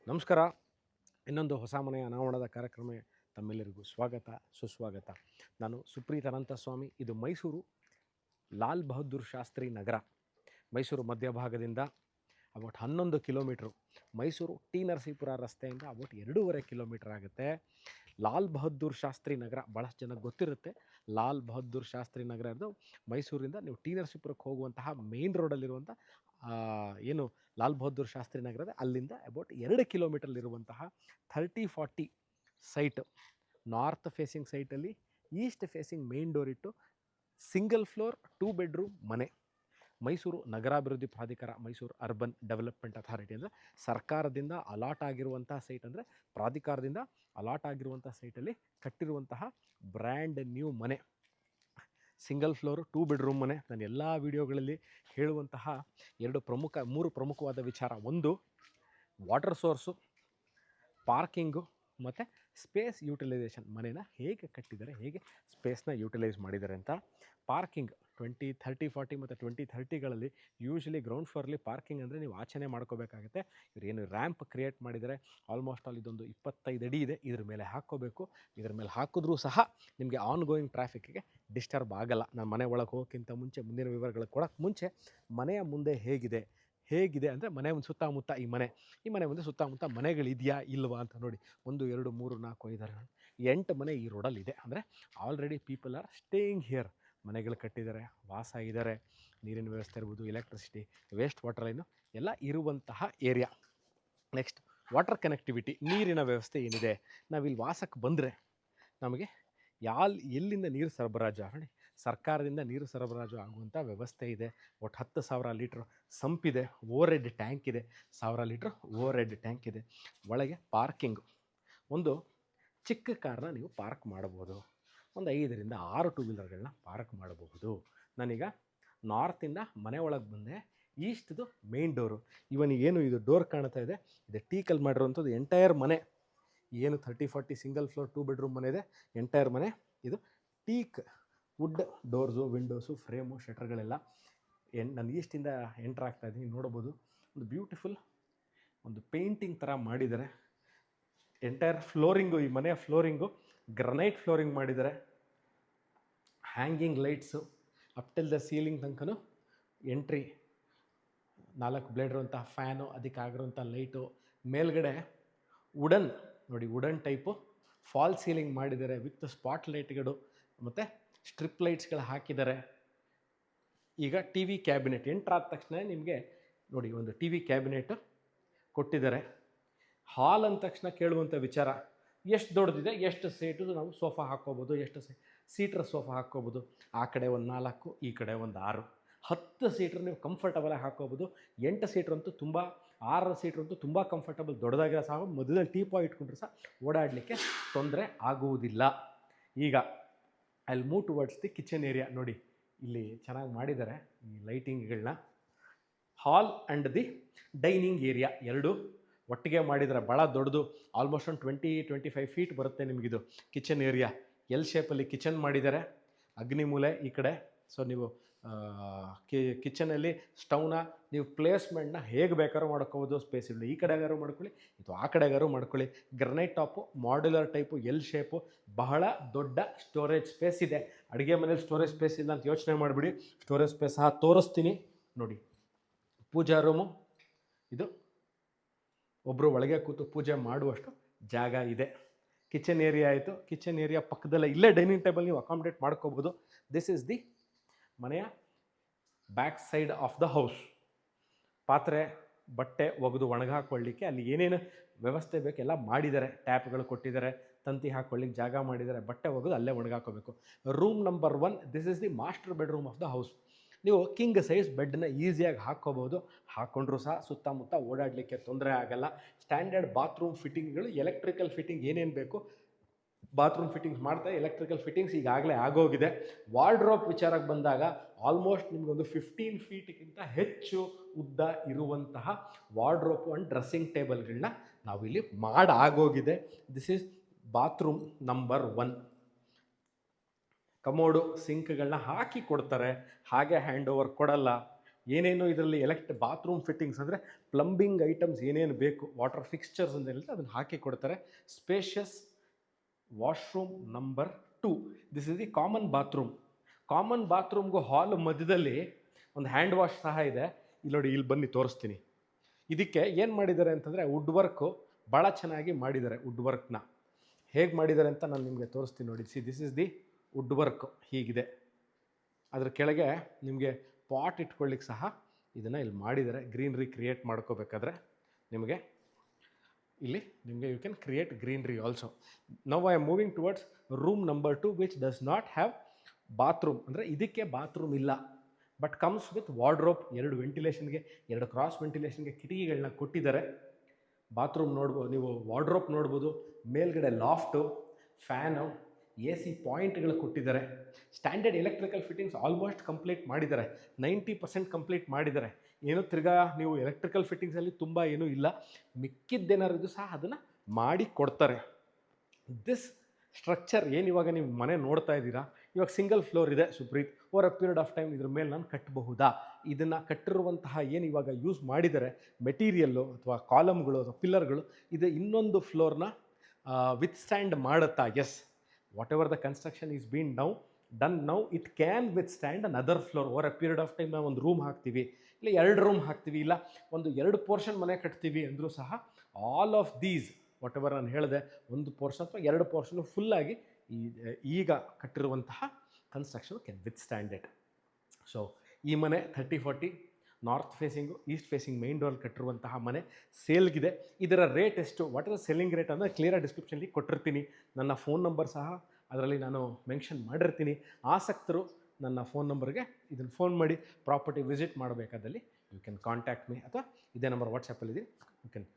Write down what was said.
ನಮಸ್ಕಾರ. ಇನ್ನೊಂದು ಹೊಸ ಮನೆಯ ಅನಾವರಣದ ಕಾರ್ಯಕ್ರಮ ತಮ್ಮೆಲ್ಲರಿಗೂ ಸ್ವಾಗತ ಸುಸ್ವಾಗತ. ನಾನು ಸುಪ್ರೀತ್ ಅನಂತಸ್ವಾಮಿ. ಇದು ಮೈಸೂರು ಲಾಲ್ ಬಹದ್ದೂರ್ ಶಾಸ್ತ್ರಿ ನಗರ. ಮೈಸೂರು ಮಧ್ಯಭಾಗದಿಂದ ಅಬೌಟ್ 11 ಕಿಲೋಮೀಟ್ರು. ಮೈಸೂರು ಟಿ ನರಸೀಪುರ ರಸ್ತೆಯಿಂದ ಅಬೌಟ್ 2.5 ಕಿಲೋಮೀಟ್ರ್ ಆಗುತ್ತೆ. ಲಾಲ್ ಬಹದ್ದೂರ್ ಶಾಸ್ತ್ರಿ ನಗರ ಭಾಳಷ್ಟು ಜನಕ್ಕೆ ಗೊತ್ತಿರುತ್ತೆ. ಲಾಲ್ ಬಹದ್ದೂರ್ ಶಾಸ್ತ್ರಿ ನಗರ ಇರೋದು ಮೈಸೂರಿಂದ ನೀವು ಟಿ ನರಸೀಪುರಕ್ಕೆ ಹೋಗುವಂತಹ ಮೇನ್ ರೋಡಲ್ಲಿರುವಂಥ ಏನು ಲಾಲ್ ಬಹದ್ದೂರ್ ಶಾಸ್ತ್ರಿ ನಗರದ ಅಲ್ಲಿಂದ ಅಬೌಟ್ 2 ಕಿಲೋಮೀಟರ್ಲಿರುವಂತಹ 30-40 ಸೈಟ್. ನಾರ್ತ್ ಫೇಸಿಂಗ್ ಸೈಟಲ್ಲಿ ಈಸ್ಟ್ ಫೇಸಿಂಗ್ ಮೇನ್ ಡೋರ್ ಇಟ್ಟು ಸಿಂಗಲ್ ಫ್ಲೋರ್ 2 ಬೆಡ್ರೂಮ್ ಮನೆ. ಮೈಸೂರು ನಗರಾಭಿವೃದ್ಧಿ ಪ್ರಾಧಿಕಾರ, ಮೈಸೂರು ಅರ್ಬನ್ ಡೆವಲಪ್ಮೆಂಟ್ ಅಥಾರಿಟಿ ಅಂದರೆ ಸರ್ಕಾರದಿಂದ ಅಲಾಟ್ ಆಗಿರುವಂಥ ಸೈಟ್, ಅಂದರೆ ಪ್ರಾಧಿಕಾರದಿಂದ ಅಲಾಟ್ ಆಗಿರುವಂಥ ಸೈಟಲ್ಲಿ ಕಟ್ಟಿರುವಂತಹ ಬ್ರ್ಯಾಂಡ್ ನ್ಯೂ ಮನೆ. ಸಿಂಗಲ್ ಫ್ಲೋರು 2 ಬೆಡ್ರೂಮ್ ಮನೆ. ನಾನು ಎಲ್ಲ ವೀಡಿಯೋಗಳಲ್ಲಿ ಹೇಳುವಂತಹ 3 ಪ್ರಮುಖವಾದ ವಿಚಾರ. ಒಂದು, ವಾಟರ್ ಸೋರ್ಸು, ಪಾರ್ಕಿಂಗು ಮತ್ತು ಸ್ಪೇಸ್ ಯೂಟಿಲೈಸೇಷನ್. ಮನೇನ ಹೇಗೆ ಕಟ್ಟಿದ್ದಾರೆ, ಹೇಗೆ ಸ್ಪೇಸ್ನ ಯೂಟಿಲೈಸ್ ಮಾಡಿದ್ದಾರೆ ಅಂತ. ಪಾರ್ಕಿಂಗ್ 20-30-40 ಮತ್ತು 20-30ಗಳಲ್ಲಿ ಯೂಶ್ವಲಿ ಗ್ರೌಂಡ್ ಫ್ಲೋರಲ್ಲಿ ಪಾರ್ಕಿಂಗ್ ಅಂದರೆ ನೀವು ಆಚೆನೇ ಮಾಡ್ಕೋಬೇಕಾಗುತ್ತೆ. ಇವರೇನು ರ್ಯಾಂಪ್ ಕ್ರಿಯೇಟ್ ಮಾಡಿದರೆ ಆಲ್ಮೋಸ್ಟ್ ಆಲ್ ಇದೊಂದು 25 ಅಡಿ ಇದೆ. ಇದ್ರ ಮೇಲೆ ಹಾಕ್ಕೋಬೇಕು. ಇದ್ರ ಮೇಲೆ ಹಾಕಿದ್ರೂ ಸಹ ನಿಮಗೆ ಆನ್ ಗೋಯಿಂಗ್ ಟ್ರಾಫಿಕ್ಗೆ ಡಿಸ್ಟರ್ಬ್ ಆಗಲ್ಲ. ನಾನು ಮನೆ ಒಳಗೆ ಹೋಗೋಕ್ಕಿಂತ ಮುಂಚೆ ಮುಂದಿನ ವಿವರಗಳು ಕೊಡೋಕ್ಕೆ ಮುಂಚೆ ಮನೆಯ ಮುಂದೆ ಹೇಗಿದೆ ಅಂದರೆ ಮನೆ ಒಂದು ಸುತ್ತಮುತ್ತ ಈ ಮನೆ ಮುಂದೆ ಸುತ್ತಮುತ್ತ ಮನೆಗಳಿದೆಯಾ ಇಲ್ವಾ ಅಂತ ನೋಡಿ. 1 2 3 4 5 6 8 ಮನೆ ಈ ರೋಡಲ್ಲಿದೆ. ಅಂದರೆ already people are staying here. ಮನೆಗಳು ಕಟ್ಟಿದ್ದಾರೆ, ವಾಸ ಇದ್ದಾರೆ, ನೀರಿನ ವ್ಯವಸ್ಥೆ ಇರ್ಬೋದು, ಎಲೆಕ್ಟ್ರಿಸಿಟಿ, ವೇಸ್ಟ್ ವಾಟರ್ ಲೈನು ಎಲ್ಲ ಇರುವಂತಹ ಏರಿಯಾ. ನೆಕ್ಸ್ಟ್, ವಾಟರ್ ಕನೆಕ್ಟಿವಿಟಿ, ನೀರಿನ ವ್ಯವಸ್ಥೆ ಏನಿದೆ. ನಾವಿಲ್ಲಿ ವಾಸಕ್ಕೆ ಬಂದರೆ ನಮಗೆ ಎಲ್ಲಿಂದ ನೀರು ಸರಬರಾಜು ನೋಡಿ, ಸರ್ಕಾರದಿಂದ ನೀರು ಸರಬರಾಜು ಆಗುವಂಥ ವ್ಯವಸ್ಥೆ ಇದೆ. ಒಟ್ಟು 10,000 ಲೀಟ್ರ್ ಸಂಪಿದೆ, ಓವರ್ ಹೆಡ್ ಟ್ಯಾಂಕ್ ಇದೆ, 1000 ಲೀಟ್ರ್ ಓವರ್ ಹೆಡ್ ಟ್ಯಾಂಕ್ ಇದೆ. ಒಳಗೆ ಪಾರ್ಕಿಂಗು, ಒಂದು ಚಿಕ್ಕ ಕಾರ್ನ ನೀವು ಪಾರ್ಕ್ ಮಾಡಬಹುದು. ಒಂದು 5-6 ಟೂ ವೀಲರ್ಗಳನ್ನ ಪಾರ್ಕ್ ಮಾಡಬಹುದು. ನಾನೀಗ ನಾರ್ತಿಂದ ಮನೆ ಒಳಗೆ ಬಂದೆ. ಈಸ್ಟ್ದು ಮೇನ್ ಡೋರು. ಏನು ಇದು ಡೋರ್ ಕಾಣ್ತಾ ಇದೆ, ಇದು ಟೀಕಲ್ಲಿ ಮಾಡಿರುವಂಥದ್ದು. ಎಂಟೈರ್ ಮನೆ ಏನು 30-40 ಸಿಂಗಲ್ ಫ್ಲೋರ್ 2 ಬೆಡ್ರೂಮ್ ಮನೆ ಇದೆ, ಎಂಟೈರ್ ಮನೆ ಇದು teak wood doors, windows, frame, ಶಟರ್ಗಳೆಲ್ಲ. ನಾನು ಈಸ್ಟಿಂದ ಎಂಟ್ರ್ ಆಗ್ತಾ ಇದ್ದೀನಿ. ನೋಡ್ಬೋದು ಒಂದು ಬ್ಯೂಟಿಫುಲ್ ಒಂದು ಪೇಂಟಿಂಗ್ ಥರ ಮಾಡಿದ್ದಾರೆ. ಎಂಟೈರ್ ಫ್ಲೋರಿಂಗು, ಈ ಮನೆಯ ಫ್ಲೋರಿಂಗು ಗ್ರನೈಟ್ ಫ್ಲೋರಿಂಗ್ ಮಾಡಿದ್ದಾರೆ. Hanging lights up till the ceiling ತನಕನೂ ಎಂಟ್ರಿ. 4 ಬ್ಲೇಡ್ ಇರುವಂಥ ಫ್ಯಾನು, ಅದಕ್ಕೆ ಆಗಿರುವಂಥ ಲೈಟು. ಮೇಲ್ಗಡೆ ವುಡನ್ ಟೈಪು ಫಾಲ್ ಸೀಲಿಂಗ್ ಮಾಡಿದ್ದಾರೆ ವಿತ್ ಸ್ಪಾಟ್ ಲೈಟ್ಗಳು ಮತ್ತು ಸ್ಟ್ರಿಪ್ ಲೈಟ್ಸ್ಗಳು ಹಾಕಿದ್ದಾರೆ. ಈಗ ಟಿ ವಿ ಕ್ಯಾಬಿನೆಟ್ ಎಂಟ್ರಾದ ತಕ್ಷಣ ನಿಮಗೆ ನೋಡಿ ಒಂದು ಟಿ ವಿ ಕ್ಯಾಬಿನೆಟ್ ಕೊಟ್ಟಿದ್ದಾರೆ. ಹಾಲ್ ಅಂದ ತಕ್ಷಣ ಕೇಳುವಂಥ ವಿಚಾರ, ಎಷ್ಟು ದೊಡ್ಡದಿದೆ, ಎಷ್ಟು ಸೀಟು ನಾವು ಸೋಫಾ ಹಾಕ್ಕೋಬೋದು, ಎಷ್ಟು ಸೀಟ್ರ್ ಸೋಫಾ ಹಾಕ್ಕೋಬೋದು. ಆ ಕಡೆ ಒಂದು 4, ಈ ಕಡೆ ಒಂದು 6, 10 ಸೀಟ್ರ್ ನೀವು ಕಂಫರ್ಟಬಲಾಗಿ ಹಾಕ್ಕೋಬೋದು. 8 ಸೀಟ್ರ್ ಅಂತೂ 6 ಸೀಟ್ರ್ ಅಂತೂ ತುಂಬ ಕಂಫರ್ಟಬಲ್, ದೊಡ್ಡದಾಗಿರೋ ಸಹ ಮಧ್ಯದಲ್ಲಿ ಟೀಪಾಯ್ ಇಟ್ಕೊಂಡ್ರೆ ಸಹ ಓಡಾಡಲಿಕ್ಕೆ ತೊಂದರೆ ಆಗುವುದಿಲ್ಲ. ಈಗ ಅಲ್ಲಿ move towards the kitchen area. ನೋಡಿ ಇಲ್ಲಿ ಚೆನ್ನಾಗಿ ಮಾಡಿದ್ದಾರೆ ಈ ಲೈಟಿಂಗ್ಗಳನ್ನ. ಹಾಲ್ ಆ್ಯಂಡ್ ದಿ ಡೈನಿಂಗ್ ಏರಿಯಾ ಎರಡು ಒಟ್ಟಿಗೆ ಮಾಡಿದ್ದಾರೆ. ಭಾಳ ದೊಡ್ಡದು, ಆಲ್ಮೋಸ್ಟ್ ಒಂದು 20-25 ಫೀಟ್ ಬರುತ್ತೆ ನಿಮಗಿದು ಕಿಚನ್ ಏರಿಯಾ. ಎಲ್ ಶೇಪಲ್ಲಿ ಕಿಚನ್ ಮಾಡಿದ್ದಾರೆ. ಅಗ್ನಿಮೂಲೆ ಈ ಕಡೆ. ಸೊ ನೀವು ಕಿಚನಲ್ಲಿ ಸ್ಟವ್ನ ನೀವು ಪ್ಲೇಸ್ಮೆಂಟ್ನ ಹೇಗೆ ಬೇಕಾದ್ರೂ ಮಾಡ್ಕೋಬೋದು. ಸ್ಪೇಸ್ ಇಲ್ಲ, ಈ ಕಡೆಗಾರು ಮಾಡ್ಕೊಳ್ಳಿ, ಇದು ಆ ಕಡೆಗಾರು ಮಾಡ್ಕೊಳ್ಳಿ. Granite top, modular type, L shape, ಬಹಳ ದೊಡ್ಡ ಸ್ಟೋರೇಜ್ ಸ್ಪೇಸ್ ಇದೆ. ಅಡುಗೆ ಮನೇಲಿ ಸ್ಟೋರೇಜ್ ಸ್ಪೇಸ್ ಇಲ್ಲ ಅಂತ ಯೋಚನೆ ಮಾಡಿಬಿಡಿ, ಸ್ಟೋರೇಜ್ ಸ್ಪೇಸ್ ಸಹ ತೋರಿಸ್ತೀನಿ ನೋಡಿ. ಪೂಜಾ ರೂಮು ಇದು, ಒಬ್ಬರು ಒಳಗೆ ಕೂತು ಪೂಜೆ ಮಾಡುವಷ್ಟು ಜಾಗ ಇದೆ. ಕಿಚನ್ ಏರಿಯಾ ಆಯಿತು. ಕಿಚನ್ ಏರಿಯಾ ಪಕ್ಕದಲ್ಲೇ ಇಲ್ಲೇ ಡೈನಿಂಗ್ ಟೇಬಲ್ ನೀವು ಅಕಾಮಿಡೇಟ್ ಮಾಡ್ಕೋಬೋದು. ದಿಸ್ ಈಸ್ ದಿ ಮನೆಯ back side of the house. ಪಾತ್ರೆ, ಬಟ್ಟೆ ಒಗೆದು ಒಣಗಾಕೊಳ್ಳಿಕ್ಕೆ ಅಲ್ಲಿ ಏನೇನು ವ್ಯವಸ್ಥೆ ಬೇಕೆಲ್ಲ ಮಾಡಿದ್ದಾರೆ. ಟ್ಯಾಪ್ಗಳು ಕೊಟ್ಟಿದ್ದಾರೆ, ತಂತಿ ಹಾಕ್ಕೊಳ್ಳಿಕ್ಕೆ ಜಾಗ ಮಾಡಿದ್ದಾರೆ, ಬಟ್ಟೆ ಒಗೆದು ಅಲ್ಲೇ ಒಣಗಾಕೋಬೇಕು. Room number 1, this is the master bedroom of the house. ನೀವು ಕಿಂಗ್ ಸೈಜ್ ಬೆಡ್ನ ಈಸಿಯಾಗಿ ಹಾಕ್ಕೋಬೋದು. ಹಾಕ್ಕೊಂಡ್ರೂ ಸಹ ಸುತ್ತಮುತ್ತ ಓಡಾಡಲಿಕ್ಕೆ ತೊಂದರೆ ಆಗಲ್ಲ. ಸ್ಟ್ಯಾಂಡರ್ಡ್ ಬಾತ್ರೂಮ್ ಫಿಟ್ಟಿಂಗ್ಗಳು, ಎಲೆಕ್ಟ್ರಿಕಲ್ ಫಿಟ್ಟಿಂಗ್ ಏನೇನು ಬೇಕು ಬಾತ್ರೂಮ್ ಫಿಟ್ಟಿಂಗ್ಸ್ ಮಾಡ್ತಾರೆ. ಎಲೆಕ್ಟ್ರಿಕಲ್ ಫಿಟ್ಟಿಂಗ್ಸ್ ಈಗಾಗಲೇ ಆಗೋಗಿದೆ. ವಾರ್ಡ್ರೋಬ್ ವಿಚಾರಕ್ಕೆ ಬಂದಾಗ ಆಲ್ಮೋಸ್ಟ್ ನಿಮಗೊಂದು 15 ಫೀಟ್ಗಿಂತ ಹೆಚ್ಚು ಉದ್ದ ಇರುವಂತಹ ವಾರ್ಡ್ರೋಬ್ ಆ್ಯಂಡ್ ಡ್ರೆಸ್ಸಿಂಗ್ ಟೇಬಲ್ಗಳನ್ನ ನಾವಿಲ್ಲಿ ಆಗೋಗಿದೆ. This is bathroom number 1. Commode, ಸಿಂಕ್ಗಳನ್ನ ಹಾಕಿ ಕೊಡ್ತಾರೆ, ಹಾಗೆ ಹ್ಯಾಂಡ್ ಓವರ್ ಕೊಡಲ್ಲ. ಏನೇನು ಇದರಲ್ಲಿ ಬಾತ್ರೂಮ್ ಫಿಟ್ಟಿಂಗ್ಸ್ ಅಂದರೆ ಪ್ಲಂಬಿಂಗ್ ಐಟಮ್ಸ್ ಏನೇನು ಬೇಕು, ವಾಟರ್ ಫಿಕ್ಸ್ಚರ್ಸ್ ಅಂತ ಹೇಳಿದ್ರೆ ಅದನ್ನು ಹಾಕಿ ಕೊಡ್ತಾರೆ. Spacious washroom number 2. This is the common bathroom. Common ಬಾತ್ರೂಮ್ಗೂ ಹಾಲ್ ಮಧ್ಯದಲ್ಲಿ ಒಂದು ಹ್ಯಾಂಡ್ ವಾಶ್ ಸಹ ಇದೆ. ಇಲ್ಲಿ ನೋಡಿ, ಇಲ್ಲಿ ಬನ್ನಿ ತೋರಿಸ್ತೀನಿ. ಇದಕ್ಕೆ ಏನು ಮಾಡಿದ್ದಾರೆ ಅಂತಂದರೆ ವುಡ್ ವರ್ಕು ಭಾಳ ಚೆನ್ನಾಗಿ ಮಾಡಿದ್ದಾರೆ. ವುಡ್ ವರ್ಕ್ನ ಹೇಗೆ ಮಾಡಿದ್ದಾರೆ ಅಂತ ನಾನು ನಿಮಗೆ ತೋರಿಸ್ತೀನಿ ನೋಡಿ. This is the wood work. ಹೀಗಿದೆ. ಅದ್ರ ಕೆಳಗೆ ನಿಮಗೆ ಪಾಟ್ ಇಟ್ಕೊಳ್ಳಿಕ್ಕೆ ಸಹ ಇದನ್ನು ಇಲ್ಲಿ ಮಾಡಿದ್ದಾರೆ. ಗ್ರೀನ್ರಿ ಕ್ರಿಯೇಟ್ ಮಾಡ್ಕೋಬೇಕಾದ್ರೆ ನಿಮಗೆ ಇಲ್ಲಿ you can create greenery also. Now I am moving towards room number 2 which does not have bathroom. ಅಂದರೆ ಇದಕ್ಕೆ ಬಾತ್ರೂಮ್ ಇಲ್ಲ, ಬಟ್ ಕಮ್ಸ್ ವಿತ್ ವಾರ್ಡ್ರೋಬ್. 2 ವೆಂಟಿಲೇಷನ್ಗೆ, 2 ಕ್ರಾಸ್ ವೆಂಟಿಲೇಷನ್ಗೆ ಕಿಟಕಿಗಳನ್ನ ಕೊಟ್ಟಿದ್ದಾರೆ. ಬಾತ್ರೂಮ್ ನೋಡ್ಬೋದು ನೀವು, ವಾರ್ಡ್ರೋಬ್ ನೋಡ್ಬೋದು, ಮೇಲ್ಗಡೆ ಲಾಫ್ಟು, ಫ್ಯಾನು, AC ಪಾಯಿಂಟ್ಗಳು ಕೊಟ್ಟಿದ್ದಾರೆ. Standard electrical fittings almost complete ಮಾಡಿದ್ದಾರೆ. 90% ಕಂಪ್ಲೀಟ್ ಮಾಡಿದ್ದಾರೆ. ಏನು ತಿರ್ಗಾ ನೀವು ಎಲೆಕ್ಟ್ರಿಕಲ್ ಫಿಟ್ಟಿಂಗ್ಸಲ್ಲಿ ತುಂಬ ಏನೂ ಇಲ್ಲ, ಮಿಕ್ಕಿದ್ದೇನಾದ್ರು ಸಹ ಅದನ್ನು ಮಾಡಿ ಕೊಡ್ತಾರೆ. ದಿಸ್ ಸ್ಟ್ರಕ್ಚರ್ ಏನು ಇವಾಗ ನೀವು ಮನೆ ನೋಡ್ತಾ ಇದ್ದೀರಾ, ಇವಾಗ ಸಿಂಗಲ್ ಫ್ಲೋರ್ ಇದೆ Supreeth. Over a period of time ಇದ್ರ ಮೇಲೆ ನಾನು ಕಟ್ಟಬಹುದಾ? ಇದನ್ನು ಕಟ್ಟಿರುವಂತಹ ಏನು ಇವಾಗ ಯೂಸ್ ಮಾಡಿದ್ದಾರೆ ಮೆಟೀರಿಯಲ್ಲು ಅಥವಾ ಕಾಲಮ್ಗಳು ಅಥವಾ ಪಿಲ್ಲರ್ಗಳು, ಇದು ಇನ್ನೊಂದು ಫ್ಲೋರ್ನ ವಿತ್ ಸ್ಟ್ಯಾಂಡ್ ಮಾಡುತ್ತಾ? Yes, whatever the construction is been done now it can withstand another floor. Over a period of time ನಾವು ಒಂದು ರೂಮ್ ಹಾಕ್ತೀವಿ, ಇಲ್ಲ 2 ರೂಮ್ ಹಾಕ್ತೀವಿ, ಇಲ್ಲ ಒಂದು 2 ಪೋರ್ಷನ್ ಮನೆ ಕಟ್ತೀವಿ ಅಂದರೂ ಸಹ all of these whatever ನಾನು ಹೇಳಿದೆ, 1 ಪೋರ್ಷನ್ ಅಥವಾ 2 ಪೋರ್ಷನ್ ಫುಲ್ಲಾಗಿ ಈಗ ಕಟ್ಟಿರುವಂತಹ construction can withstand it. So ಈ ಮನೆ 30-40 north facing, east facing main door ಕಟ್ಟಿರುವಂತಹ ಮನೆ ಸೇಲ್ಗಿದೆ. ಇದರ ರೇಟ್ ಎಷ್ಟು, what is the selling rate ಅಂದರೆ ಕ್ಲಿಯರ್ ಡಿಸ್ಕ್ರಿಪ್ಷನ್ಲಿ ಕೊಟ್ಟಿರ್ತೀನಿ. ನನ್ನ ಫೋನ್ ನಂಬರ್ ಸಹ ಅದರಲ್ಲಿ ನಾನು ಮೆನ್ಷನ್ ಮಾಡಿರ್ತೀನಿ. ಆಸಕ್ತರು ನನ್ನ ಫೋನ್ ನಂಬರ್ಗೆ ಇದನ್ನು ಫೋನ್ ಮಾಡಿ ಪ್ರಾಪರ್ಟಿ ವಿಸಿಟ್ ಮಾಡಬೇಕಾದಲ್ಲಿ ಯು ಕ್ಯಾನ್ ಕಾಂಟ್ಯಾಕ್ಟ್ ಮೀ, ಅಥವಾ ಇದೇ ನಂಬರ್ ವಾಟ್ಸಪ್ಪಲ್ಲಿದೆ, ಯು ಕ್ಯಾನ್